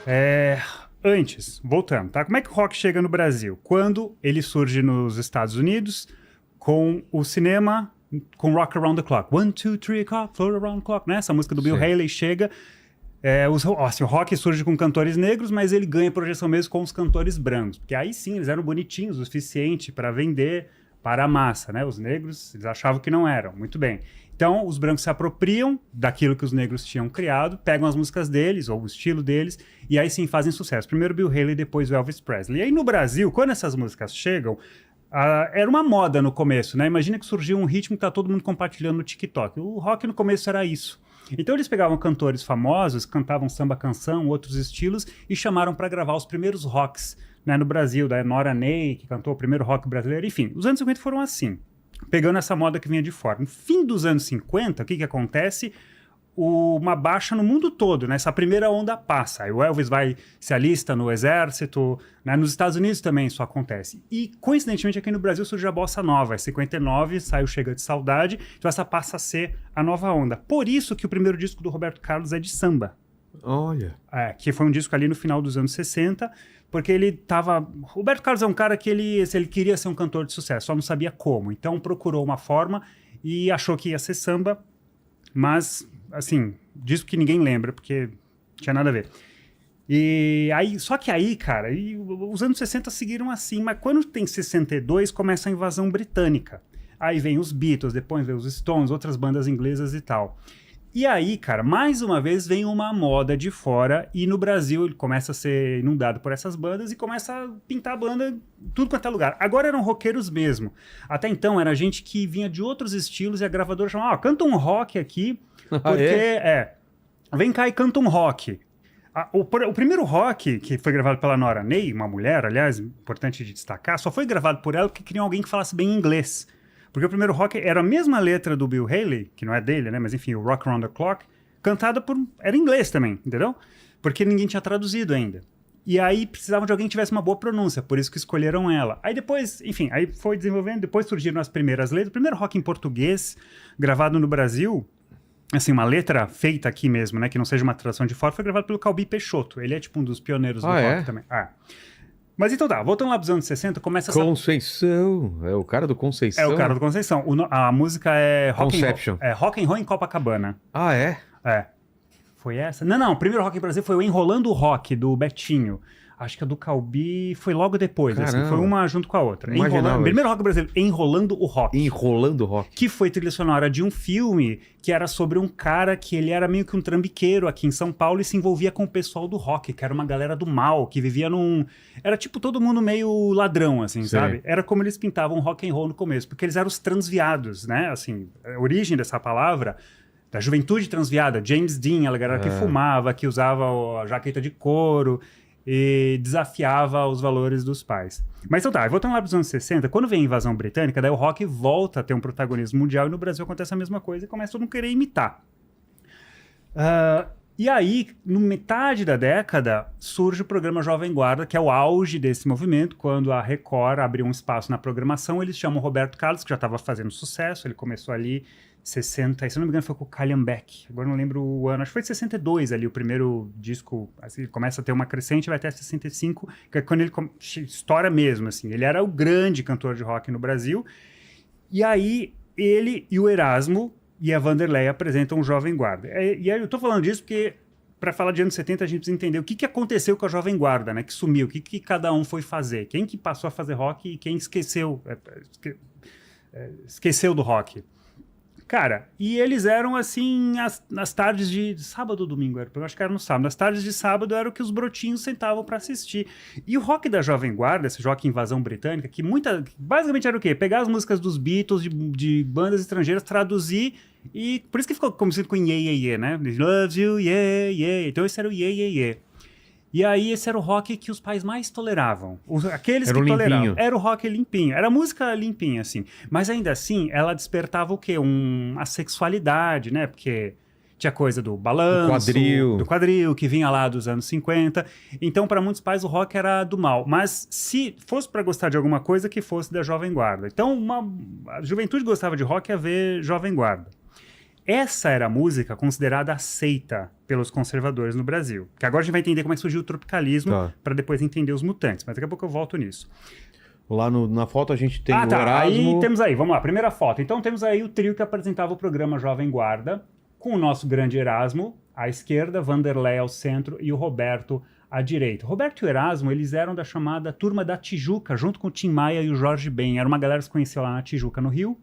É, antes, voltando, tá? Como é que o rock chega no Brasil? Quando ele surge nos Estados Unidos com o cinema, com Rock Around the Clock. One, two, three o'clock, float around the clock, né? Essa música do Bill Sim. Haley chega. O rock surge com cantores negros, mas ele ganha projeção mesmo com os cantores brancos. Porque aí sim, eles eram bonitinhos o suficiente para vender para a massa, né? Os negros, eles achavam que não eram. Muito bem. Então, os brancos se apropriam daquilo que os negros tinham criado, pegam as músicas deles, ou o estilo deles, e aí sim fazem sucesso. Primeiro Bill Haley, depois o Elvis Presley. E aí no Brasil, quando essas músicas chegam, era uma moda no começo, né? Imagina que surgiu um ritmo que tá todo mundo compartilhando no TikTok. O rock no começo era isso. Então eles pegavam cantores famosos, cantavam samba canção, outros estilos, e chamaram para gravar os primeiros rocks, né, no Brasil, da Nora Ney, que cantou o primeiro rock brasileiro. Enfim, os anos 50 foram assim, pegando essa moda que vinha de fora. No fim dos anos 50, o que acontece? Uma baixa no mundo todo, né? Essa primeira onda passa. Aí o Elvis se alista no exército, né? Nos Estados Unidos também isso acontece. E, coincidentemente, aqui no Brasil surge a Bossa Nova. Em 59, sai o Chega de Saudade, então essa passa a ser a nova onda. Por isso que o primeiro disco do Roberto Carlos é de samba. Olha. Que foi um disco ali no final dos anos 60, porque ele tava... Roberto Carlos é um cara que ele queria ser um cantor de sucesso, só não sabia como. Então procurou uma forma e achou que ia ser samba, mas, assim, disco que ninguém lembra, porque não tinha nada a ver. E aí, só que aí, cara, os anos 60 seguiram assim, mas quando tem 62, começa a invasão britânica. Aí vem os Beatles, depois vem os Stones, outras bandas inglesas e tal. E aí, cara, mais uma vez vem uma moda de fora e no Brasil ele começa a ser inundado por essas bandas e começa a pintar a banda tudo quanto é lugar. Agora eram roqueiros mesmo. Até então era gente que vinha de outros estilos e a gravadora chamava, canta um rock aqui, porque vem cá e canta um rock. O primeiro rock que foi gravado pela Nora Ney, uma mulher, aliás, importante de destacar, só foi gravado por ela porque queriam alguém que falasse bem inglês. Porque o primeiro rock era a mesma letra do Bill Haley, que não é dele, né? Mas enfim, o Rock Around the Clock, cantada era em inglês também, entendeu? Porque ninguém tinha traduzido ainda. E aí precisavam de alguém que tivesse uma boa pronúncia, por isso que escolheram ela. Aí depois, enfim, aí foi desenvolvendo, depois surgiram as primeiras letras. O primeiro rock em português, gravado no Brasil, assim, uma letra feita aqui mesmo, né? Que não seja uma tradução de fora, foi gravado pelo Calbi Peixoto. Ele é tipo um dos pioneiros do rock também. Mas então tá, voltando lá pros anos 60, começa Conceição, é o cara do Conceição? É o cara do Conceição. A música é Conception. Rock and Roll em Copacabana. Ah, é? É. Foi essa? Não, o primeiro Rock em Brasil foi o Enrolando o Rock, do Betinho. Acho que a do Calbi foi logo depois, assim, foi uma junto com a outra. Primeiro rock brasileiro, Enrolando o Rock. Enrolando o Rock. Que foi trilha sonora de um filme que era sobre um cara que ele era meio que um trambiqueiro aqui em São Paulo e se envolvia com o pessoal do rock, que era uma galera do mal, que vivia num... Era tipo todo mundo meio ladrão, assim, sabe? Era como eles pintavam rock and roll no começo, porque eles eram os transviados, né? Assim, a origem dessa palavra... Da juventude transviada, James Dean, a galera que fumava, que usava a jaqueta de couro e desafiava os valores dos pais. Mas então tá, voltando lá para os anos 60, quando vem a invasão britânica, daí o rock volta a ter um protagonismo mundial e no Brasil acontece a mesma coisa e começa todo mundo a querer imitar. E aí, no metade da década, surge o programa Jovem Guarda, que é o auge desse movimento, quando a Record abriu um espaço na programação, eles chamam o Roberto Carlos, que já estava fazendo sucesso, ele começou ali 60, se não me engano foi com o Calhambeck, agora não lembro o ano, acho que foi de 62 ali, o primeiro disco, assim, começa a ter uma crescente, vai até 65, que é quando ele estoura mesmo, assim, ele era o grande cantor de rock no Brasil, e aí ele e o Erasmo e a Vanderlei apresentam o Jovem Guarda. E aí eu tô falando disso porque, para falar de anos 70, a gente precisa entender o que aconteceu com a Jovem Guarda, né, que sumiu, o que cada um foi fazer, quem que passou a fazer rock e quem esqueceu do rock. Cara, e eles eram assim, nas tardes de sábado ou domingo, eu acho que era no sábado. Nas tardes de sábado era o que os brotinhos sentavam pra assistir. E o rock da Jovem Guarda, esse rock invasão britânica, que basicamente era o quê? Pegar as músicas dos Beatles, de bandas estrangeiras, traduzir, e por isso que ficou conhecido com Yeah, Yeah, Yeah, né? Loves you, yeah, yeah. Então esse era o Yeah, Yeah, Yeah. E aí esse era o rock que os pais mais toleravam. Aqueles era que toleravam. Limpinho. Era o rock limpinho. Era a música limpinha, assim. Mas ainda assim, ela despertava o quê? A sexualidade, né? Porque tinha coisa do balanço, do quadril, que vinha lá dos anos 50. Então, para muitos pais, o rock era do mal. Mas se fosse para gostar de alguma coisa, que fosse da Jovem Guarda. Então, a juventude gostava de rock, ia ver Jovem Guarda. essa era a música considerada aceita pelos conservadores no Brasil. Que agora a gente vai entender como é que surgiu o tropicalismo, Tá. para depois entender os Mutantes, mas daqui a pouco eu volto nisso. Lá na foto a gente tem o Tá, Erasmo. aí temos aí, vamos lá, primeira foto. Então temos aí o trio que apresentava o programa Jovem Guarda, com o nosso grande Erasmo à esquerda, Vanderlei ao centro e o Roberto à direita. Roberto e o Erasmo, eles eram da chamada Turma da Tijuca, junto com o Tim Maia e o Jorge Ben. Era uma galera que se conheceu lá na Tijuca, no Rio.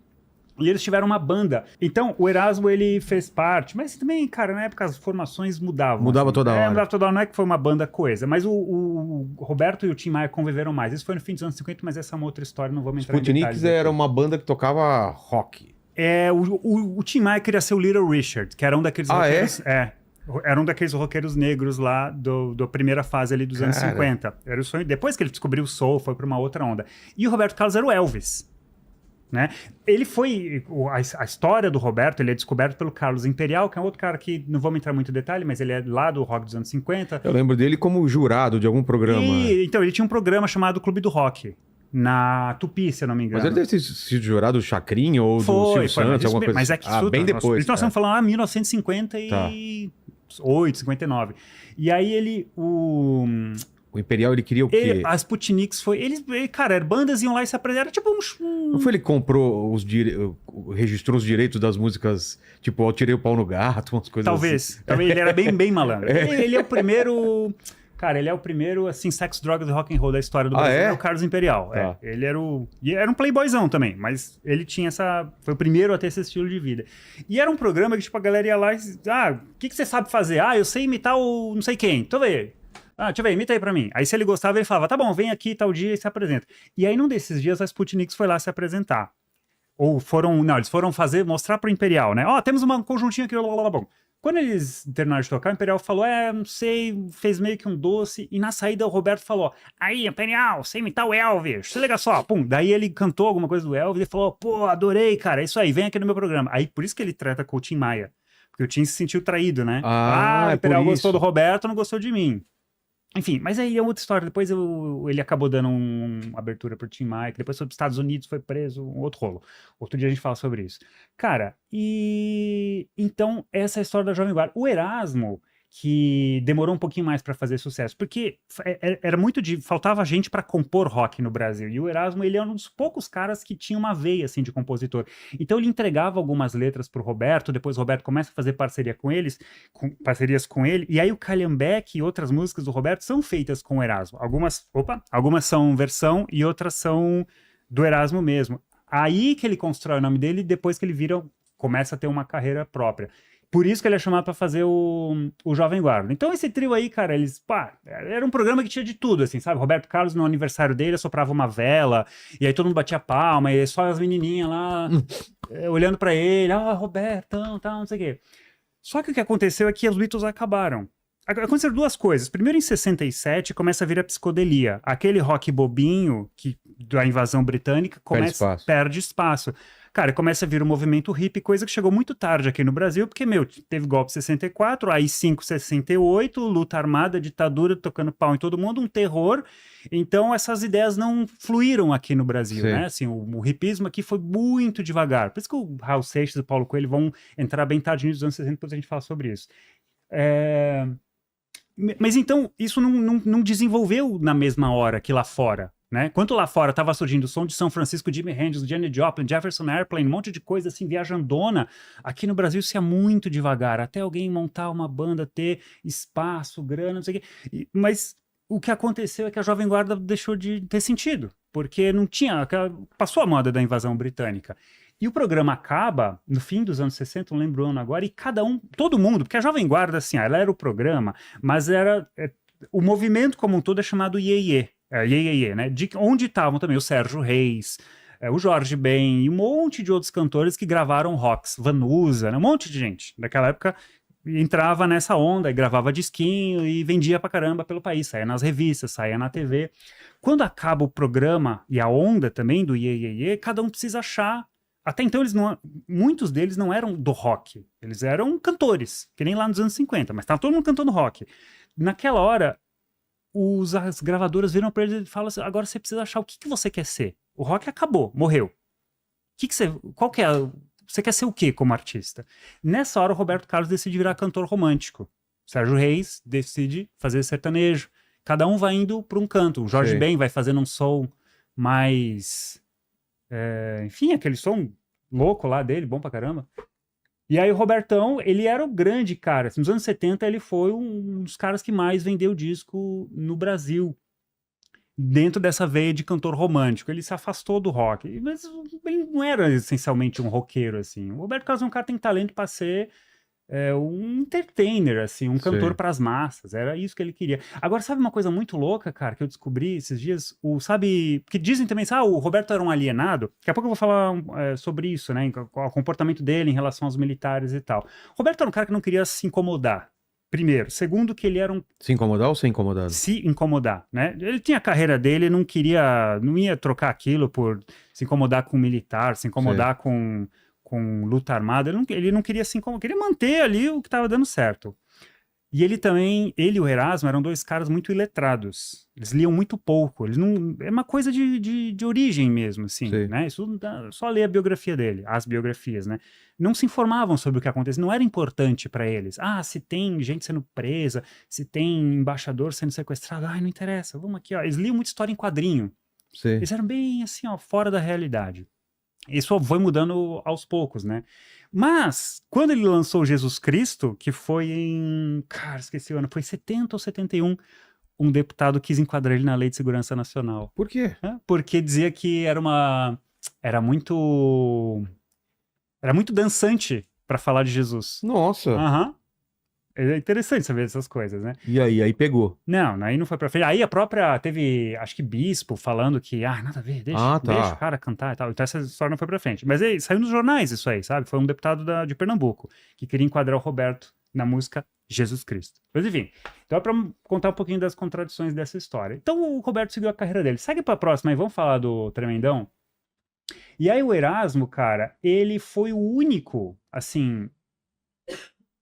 E eles tiveram uma banda. Então, o Erasmo, ele fez parte. Mas também, cara, na época as formações mudavam. Mudava toda hora. Mudava toda hora. Não é que foi uma banda coesa. Mas o Roberto e o Tim Maia conviveram mais. Isso foi no fim dos anos 50, mas essa é uma outra história. Não vamos entrar em detalhes Sputniks era aqui. uma banda que tocava rock. O Tim Maia queria ser o Little Richard, que era um daqueles roqueiros... Era um daqueles roqueiros negros lá da primeira fase ali dos anos 50. Era o sonho. Depois que ele descobriu o soul, foi para uma outra onda. E o Roberto Carlos era o Elvis. Né? Ele foi... A história do Roberto, ele é descoberto pelo Carlos Imperial, que é um outro cara que não vamos entrar muito em detalhe, mas ele é lá do rock dos anos 50. Eu lembro dele como jurado de algum programa. Então, ele tinha um programa chamado Clube do Rock, na Tupi, se eu não me engano. Mas ele deve ter sido jurado do Chacrinha ou do Silvio Santos, alguma coisa mas é assim. que Bem depois. Então nós estamos falando lá em 1958, 59. E aí ele... O Imperial, ele queria o quê? A Sputniks foi... Cara, bandas iam lá e se apresentaram, tipo Não foi ele que comprou registrou os direitos das músicas, tipo, eu tirei o pau no gato, umas coisas assim. Talvez, ele era bem malandro. Ele é o primeiro... Cara, ele é o primeiro, assim, sex, drogas e rock and roll da história do Brasil. é? É o Carlos Imperial. Tá. Ele era e era um playboyzão também, mas ele tinha foi o primeiro a ter esse estilo de vida. E era um programa que, tipo, a galera ia lá e... o que você sabe fazer? Eu sei imitar o não sei quem. Deixa eu ver. Deixa eu ver, imita aí pra mim. Aí se ele gostava, ele falava, tá bom, vem aqui tal dia e se apresenta. E aí num desses dias a Sputniks foi lá se apresentar. Ou eles foram mostrar pro Imperial, né? Temos uma conjuntinha aqui, bom. Quando eles terminaram de tocar, o Imperial falou, não sei, fez meio que um doce, e na saída o Roberto falou, aí, Imperial, você imitar o Elvis, se liga só, pum. Daí ele cantou alguma coisa do Elvis e falou, pô, adorei, cara, é isso aí, vem aqui no meu programa. Aí por isso que ele trata com o Tim Maia, porque o Tim se sentiu traído, né? O Imperial gostou do Roberto, não gostou de mim. Enfim, mas aí é outra história. Depois ele acabou dando uma abertura pro Tim Maia, que depois foi para os Estados Unidos, foi preso, um outro rolo. Outro dia a gente fala sobre isso. Cara, então essa é a história da Jovem Guarda. O Erasmo, que demorou um pouquinho mais para fazer sucesso, porque era faltava gente para compor rock no Brasil, e o Erasmo, ele é um dos poucos caras que tinha uma veia, assim, de compositor. Então ele entregava algumas letras pro Roberto, depois o Roberto começa a fazer parcerias com ele, e aí o Calhambeque e outras músicas do Roberto são feitas com o Erasmo. Algumas são versão e outras são do Erasmo mesmo. Aí que ele constrói o nome dele, depois que ele começa a ter uma carreira própria. Por isso que ele é chamado para fazer o Jovem Guarda. Então esse trio aí, cara, era um programa que tinha de tudo, assim, sabe? Roberto Carlos, no aniversário dele, assoprava uma vela, e aí todo mundo batia palma, e só as menininhas lá, olhando para ele, Robertão, tal, não sei o quê. Só que o que aconteceu é que os Beatles acabaram. Aconteceram duas coisas. Primeiro, em 67, começa a vir a psicodelia. Aquele rock bobinho da invasão britânica perde espaço. Cara, começa a vir o movimento hippie, coisa que chegou muito tarde aqui no Brasil, porque, teve golpe em 64, AI-5 68, luta armada, ditadura, tocando pau em todo mundo, um terror. Então, essas ideias não fluíram aqui no Brasil, né? Assim, o hippismo aqui foi muito devagar. Por isso que o Raul Seixas e o Paulo Coelho vão entrar bem tarde nos anos 60, depois a gente fala sobre isso. Mas então, isso não desenvolveu na mesma hora que lá fora, né? Quanto lá fora estava surgindo o som de São Francisco, Jimi Hendrix, Janis Joplin, Jefferson Airplane, um monte de coisa assim, viajandona, aqui no Brasil isso é muito devagar, até alguém montar uma banda, ter espaço, grana, não sei o quê. Mas o que aconteceu é que a Jovem Guarda deixou de ter sentido, porque não tinha, passou a moda da invasão britânica. E o programa acaba no fim dos anos 60, não lembro o ano agora, e todo mundo, porque a Jovem Guarda, assim, ela era o programa, mas o movimento como um todo é chamado Iê-Iê, né? Onde estavam também o Sérgio Reis, o Jorge Ben e um monte de outros cantores que gravaram rocks, Vanusa, né? Um monte de gente daquela época entrava nessa onda e gravava disquinho e vendia pra caramba pelo país, saía nas revistas, saía na TV. Quando acaba o programa e a onda também do Iê-Iê, cada um precisa achar. Até então, muitos deles não eram do rock, eles eram cantores, que nem lá nos anos 50, mas estava todo mundo cantando rock. Naquela hora, as gravadoras viram para eles e falam assim, agora você precisa achar o que você quer ser. O rock acabou, morreu. Qual que é você quer ser o quê como artista? Nessa hora, o Roberto Carlos decide virar cantor romântico. Sérgio Reis decide fazer sertanejo. Cada um vai indo para um canto. O Jorge Sei. Ben vai fazendo um som mais... enfim, aquele som louco lá dele, bom pra caramba. E aí o Robertão, ele era o grande cara. Assim, nos anos 70, ele foi um dos caras que mais vendeu disco no Brasil. Dentro dessa veia de cantor romântico. Ele se afastou do rock. Mas ele não era essencialmente um roqueiro, assim. O Roberto Carlos é um cara que tem talento para ser um entertainer, assim, um cantor Sei. para as massas. Era isso que ele queria. Agora, sabe uma coisa muito louca, cara, que eu descobri esses dias? Sabe, porque dizem também, o Roberto era um alienado. Daqui a pouco eu vou falar sobre isso, né? O comportamento dele em relação aos militares e tal. O Roberto era um cara que não queria se incomodar. Primeiro. Segundo, que ele era um Se incomodar ou ser incomodado? se incomodar, né? Ele tinha a carreira dele, não ia trocar aquilo por se incomodar com militar, se incomodar com luta armada. Ele não queria se incomodar, queria manter ali o que estava dando certo. E ele e o Erasmo eram dois caras muito iletrados. Eles liam muito pouco. Eles não, é uma coisa de origem mesmo, assim, Sim. né? Isso só ler a biografia dele, as biografias, né? Não se informavam sobre o que acontecia, não era importante para eles. Se tem gente sendo presa, se tem embaixador sendo sequestrado, não interessa, vamos aqui, ó. Eles liam muita história em quadrinho. Sei. Eles eram bem, assim, ó, fora da realidade. Isso foi mudando aos poucos, né? Mas, quando ele lançou Jesus Cristo, que foi esqueci o ano, foi 70 ou 71, um deputado quis enquadrar ele na Lei de Segurança Nacional. Por quê? Porque dizia que era muito dançante para falar de Jesus. Nossa. Aham. É interessante saber essas coisas, né? E aí pegou. Não, aí não foi pra frente. Aí a própria, teve, acho que bispo falando que, nada a ver, Tá. deixa o cara cantar e tal. Então essa história não foi pra frente. Mas aí, saiu nos jornais isso aí, sabe? Foi um deputado de Pernambuco que queria enquadrar o Roberto na música Jesus Cristo. Mas enfim, então é pra contar um pouquinho das contradições dessa história. Então o Roberto seguiu a carreira dele. Segue pra próxima aí, vamos falar do Tremendão? E aí o Erasmo, cara, ele foi o único, assim...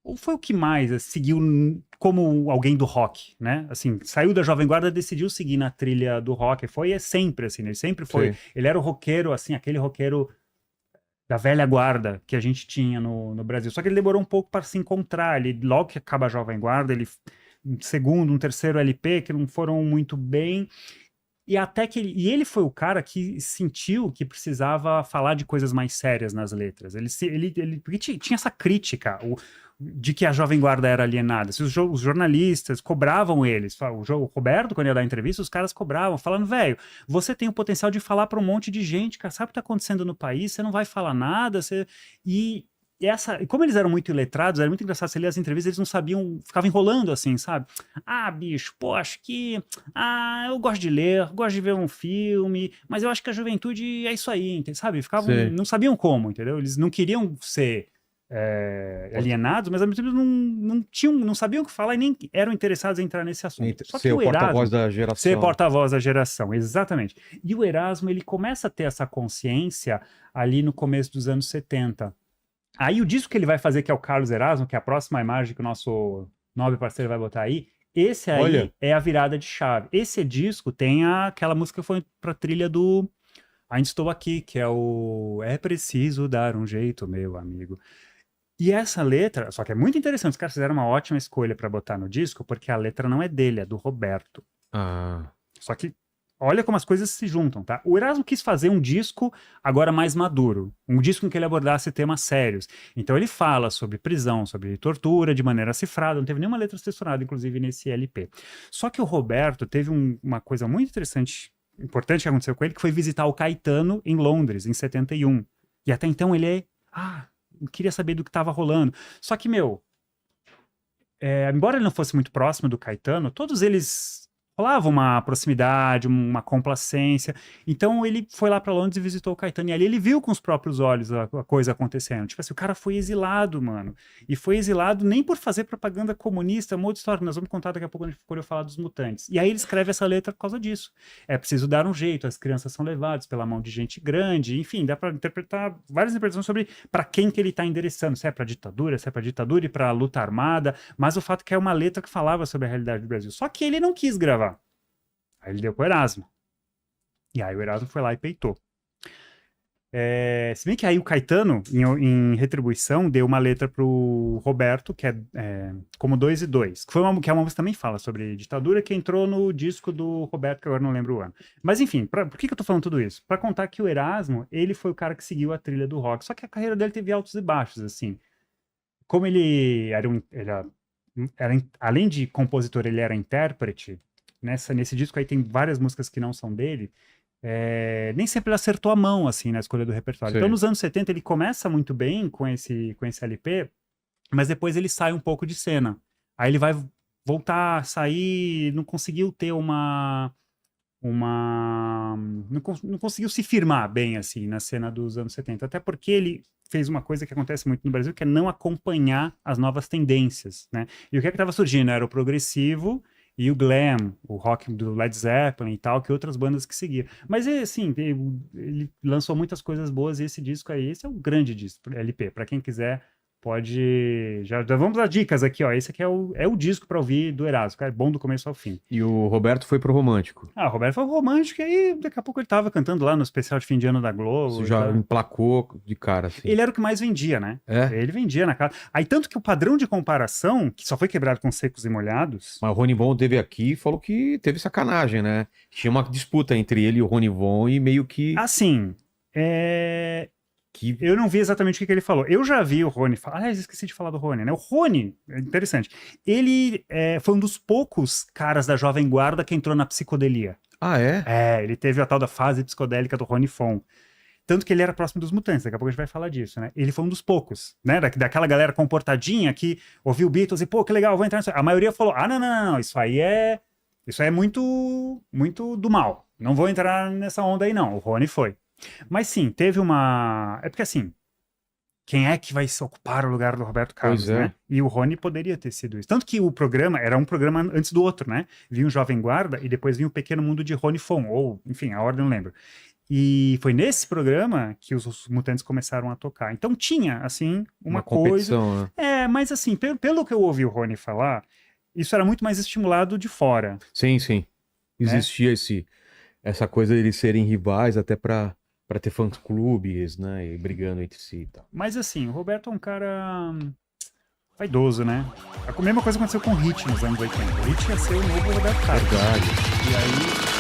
Ou foi o que mais seguiu como alguém do rock, né? Assim, saiu da Jovem Guarda, decidiu seguir na trilha do rock. Foi sempre assim, né? Ele sempre foi. Sim. Ele era o roqueiro, assim, aquele roqueiro da velha guarda que a gente tinha no Brasil. Só que ele demorou um pouco para se encontrar. Ele, logo que acaba a Jovem Guarda, ele um segundo, um terceiro LP que não foram muito bem. E até que ele foi o cara que sentiu que precisava falar de coisas mais sérias nas letras. Porque tinha essa crítica de que a Jovem Guarda era alienada. Os jornalistas cobravam eles. O Roberto, quando ia dar entrevista, os caras cobravam, falando, velho, você tem o potencial de falar para um monte de gente, cara, sabe o que está acontecendo no país? Você não vai falar nada. E como eles eram muito iletrados, era muito engraçado, você ler as entrevistas, eles não sabiam, ficavam enrolando assim, sabe? Bicho, pô, acho que... eu gosto de ler, gosto de ver um filme, mas eu acho que a juventude é isso aí, sabe? Sim. Não sabiam como, entendeu? Eles não queriam ser alienados, mas ao mesmo tempo não sabiam o que falar e nem eram interessados em entrar nesse assunto. Só que Ser o o Erasmo... porta-voz da geração. Ser porta-voz da geração, exatamente. E o Erasmo, ele começa a ter essa consciência ali no começo dos anos 70. Aí o disco que ele vai fazer, que é o Carlos Erasmo, que é a próxima imagem que o nosso nobre parceiro vai botar aí, esse aí Olha. é a virada de chave. Esse disco tem aquela música que foi pra trilha do Ainda Estou Aqui, que é o É Preciso Dar um Jeito, meu amigo. E essa letra, só que é muito interessante, os caras fizeram uma ótima escolha pra botar no disco, porque a letra não é dele, é do Roberto. Só que olha como as coisas se juntam, tá? O Erasmo quis fazer um disco agora mais maduro, um disco em que ele abordasse temas sérios. Então ele fala sobre prisão, sobre tortura de maneira cifrada, não teve nenhuma letra censurada, inclusive, nesse LP. Só que o Roberto teve uma coisa muito interessante, importante que aconteceu com ele, que foi visitar o Caetano em Londres, em 71. E até então ele queria saber do que estava rolando. Só que, embora ele não fosse muito próximo do Caetano, todos eles rolava uma proximidade, uma complacência. Então ele foi lá para Londres e visitou o Caetano. E ali ele viu com os próprios olhos a coisa acontecendo. Tipo assim, o cara foi exilado, mano. E foi exilado nem por fazer propaganda comunista, uma outra história que nós vamos contar daqui a pouco quando eu falar dos Mutantes. E aí ele escreve essa letra por causa disso. É preciso dar um jeito, as crianças são levadas pela mão de gente grande. Enfim, dá para interpretar várias interpretações sobre para quem que ele está endereçando. Se é para ditadura, se é para ditadura e para luta armada. Mas o fato é que é uma letra que falava sobre a realidade do Brasil. Só que ele não quis gravar. Aí ele deu pro Erasmo. E aí o Erasmo foi lá e peitou. Se bem que aí o Caetano, em retribuição, deu uma letra pro Roberto, que é Como Dois e Dois, que é uma música que também fala sobre ditadura, que entrou no disco do Roberto, que agora não lembro o ano. Mas enfim, por que eu tô falando tudo isso? Pra contar que o Erasmo, ele foi o cara que seguiu a trilha do rock, só que a carreira dele teve altos e baixos, assim. Como ele além de compositor, ele era intérprete, nesse disco aí tem várias músicas que não são dele, nem sempre ele acertou a mão, assim, na escolha do repertório. Sim. Então, nos anos 70, ele começa muito bem com esse LP, mas depois ele sai um pouco de cena. Aí ele vai voltar a sair, não conseguiu ter não conseguiu se firmar bem, assim, na cena dos anos 70. Até porque ele fez uma coisa que acontece muito no Brasil, que é não acompanhar as novas tendências, né? E o que estava surgindo? Era o progressivo e o glam, o rock do Led Zeppelin e tal, que outras bandas que seguiam. Mas, assim, ele lançou muitas coisas boas e esse disco aí, esse é um grande disco, LP. Para quem quiser, pode... Já vamos dar dicas aqui, ó. Esse aqui é o disco para ouvir do Erasmo, cara, é bom do começo ao fim. E o Roberto foi pro romântico. O Roberto foi romântico e aí daqui a pouco ele tava cantando lá no especial de fim de ano da Globo. Isso já emplacou de cara, assim. Ele era o que mais vendia, né? É? Ele vendia na casa. Aí tanto que o padrão de comparação, que só foi quebrado com Secos e Molhados... Mas o Rony Von teve aqui e falou que teve sacanagem, né? Tinha uma disputa entre ele e o Rony Von e meio que... Assim, eu não vi exatamente o que ele falou. Eu já vi o Rony falar... Aliás, esqueci de falar do Rony, né? O Rony, é interessante, ele foi um dos poucos caras da Jovem Guarda que entrou na psicodelia. Ah, é? Ele teve a tal da fase psicodélica do Rony Von. Tanto que ele era próximo dos Mutantes, daqui a pouco a gente vai falar disso, né? Ele foi um dos poucos, né? Daquela galera comportadinha que ouviu Beatles e, pô, que legal, vou entrar nisso. A maioria falou, não, isso aí é muito, muito do mal. Não vou entrar nessa onda aí, não. O Rony foi. Mas sim, teve uma... É porque assim, quem é que vai se ocupar o lugar do Roberto Carlos, né? E o Rony poderia ter sido isso. Tanto que o programa era um programa antes do outro, né? Vinha o Jovem Guarda e depois vinha o Pequeno Mundo de Rony Von, ou, enfim, a ordem não lembro. E foi nesse programa que os Mutantes começaram a tocar. Então tinha, assim, uma coisa... Né? Mas assim, pelo que eu ouvi o Rony falar, isso era muito mais estimulado de fora. Sim. Existia essa coisa de eles serem rivais até pra ter fãs-clubes, né? E brigando entre si e tal. Mas assim, o Roberto é um cara vaidoso, né? A mesma coisa aconteceu com o Hit nos anos 80. O Hit ia ser o novo Roberto Carlos. Verdade. E aí...